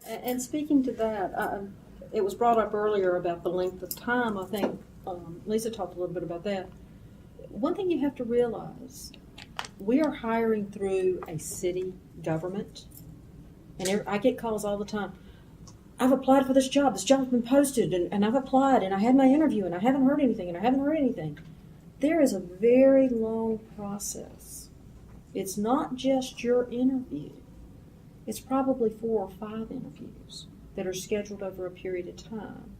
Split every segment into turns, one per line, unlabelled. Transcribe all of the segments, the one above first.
And speaking to that, it was brought up earlier about the length of time. I think Lisa talked a little bit about that. One thing you have to realize, we are hiring through a city government, and I get calls all the time. I've applied for this job. This job's been posted, and I've applied, and I had my interview, and I haven't heard anything, and I haven't heard anything. There is a very long process. It's not just your interview. It's probably 4 or 5 interviews that are scheduled over a period of time.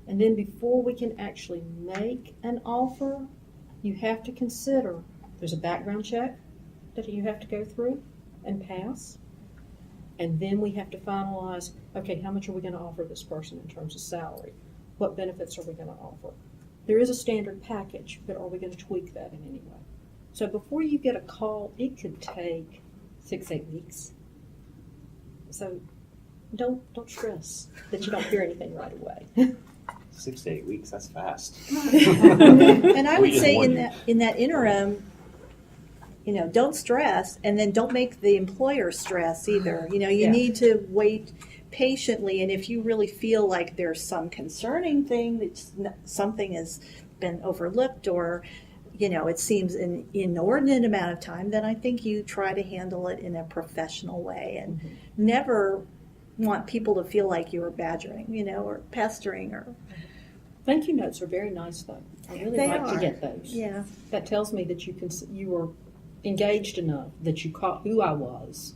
And then before we can actually make an offer, you have to consider there's a background check that you have to go through and pass. And then we have to finalize, okay, how much are we going to offer this person in terms of salary? What benefits are we going to offer? There is a standard package, but are we going to tweak that in any way? So before you get a call, it could take 6-8 weeks. So don't stress that you don't hear anything right away.
6 to 8 weeks, that's fast.
And I would say in that interim, don't stress, and then don't make the employer stress either. You need to wait patiently, and if you really feel like there's some concerning thing, that something has been overlooked, or it seems an inordinate amount of time, then I think you try to handle it in a professional way, and never want people to feel like you're badgering, or pestering. Or
Thank you notes are very nice, though. I really like to get those.
Yeah,
that tells me that you were engaged enough that you caught who I was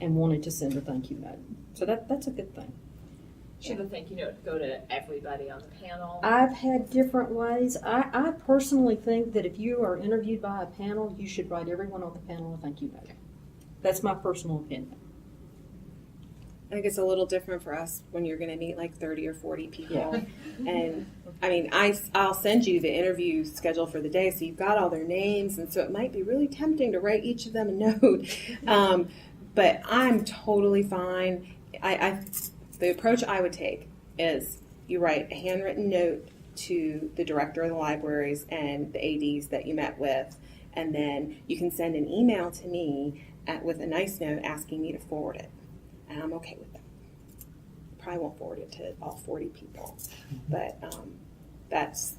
and wanted to send a thank you note. So that's a good thing.
Should the thank you note go to everybody on the panel?
I've had different ways. I personally think that if you are interviewed by a panel, you should write everyone on the panel a thank you note. That's my personal opinion.
I think it's a little different for us when you're going to meet like 30 or 40 people.
Yeah.
And I mean, I'll send you the interview schedule for the day, so you've got all their names, and so it might be really tempting to write each of them a note. But I'm totally fine. The approach I would take is you write a handwritten note to the director of the libraries and the ADs that you met with, and then you can send an email to me with a nice note asking me to forward it. And I'm okay with that. Probably won't forward it to all 40 people, but that's.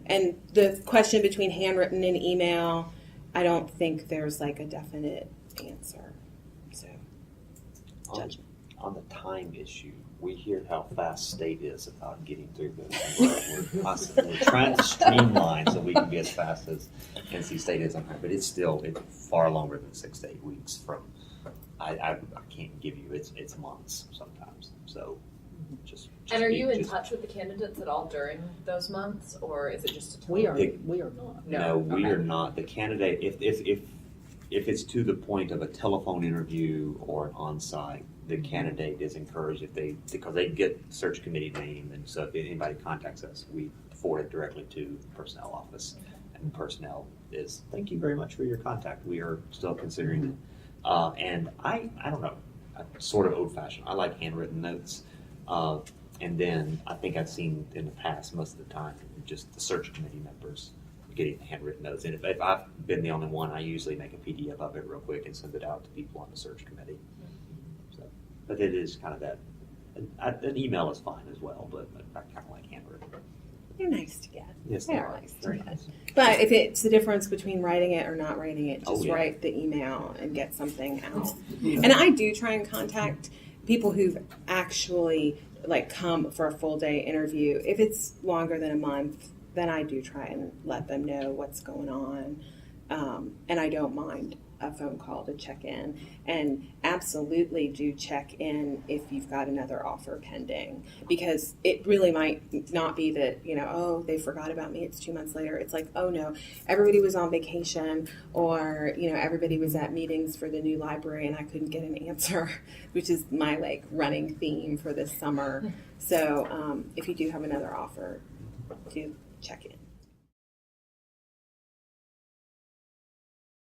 And the question between handwritten and email, I don't think there's like a definite answer. So, judgment.
On the time issue, we hear how fast state is about getting through this. We're constantly trying to streamline so we can be as fast as NC State is on that, but it's far longer than 6 to 8 weeks from. I can't give you it's months sometimes. So just
and are you in touch with the candidates at all during those months, or is it just a
we are not.
No, we are not. The candidate, if it's to the point of a telephone interview or an on-site, the candidate is encouraged because they get search committee name, and so if anybody contacts us, we forward it directly to the personnel office, and personnel is thank you very much for your contact. We are still considering it. And I don't know, I'm sort of old-fashioned. I like handwritten notes. And then I think I've seen in the past, most of the time, just the search committee members getting handwritten notes. And if I've been the only one, I usually make a PDF of it real quick and send it out to people on the search committee. So, but it is kind of that. An email is fine as well, but I kind of like handwritten.
They're nice to get.
Yes,
they
they
are
are.
nice to
Very
get.
nice.
But if it's the difference between writing it or not writing it, just
yeah.
write the email and get something out. And I do try and contact people who've actually come for a full day interview. If it's longer than a month, then I do try and let them know what's going on. And I don't mind a phone call to check in, and absolutely do check in if you've got another offer pending, because it really might not be that, oh, they forgot about me, it's 2 months later. It's like, oh no, everybody was on vacation, or, everybody was at meetings for the new library and I couldn't get an answer, which is my running theme for this summer. So if you do have another offer, do check in.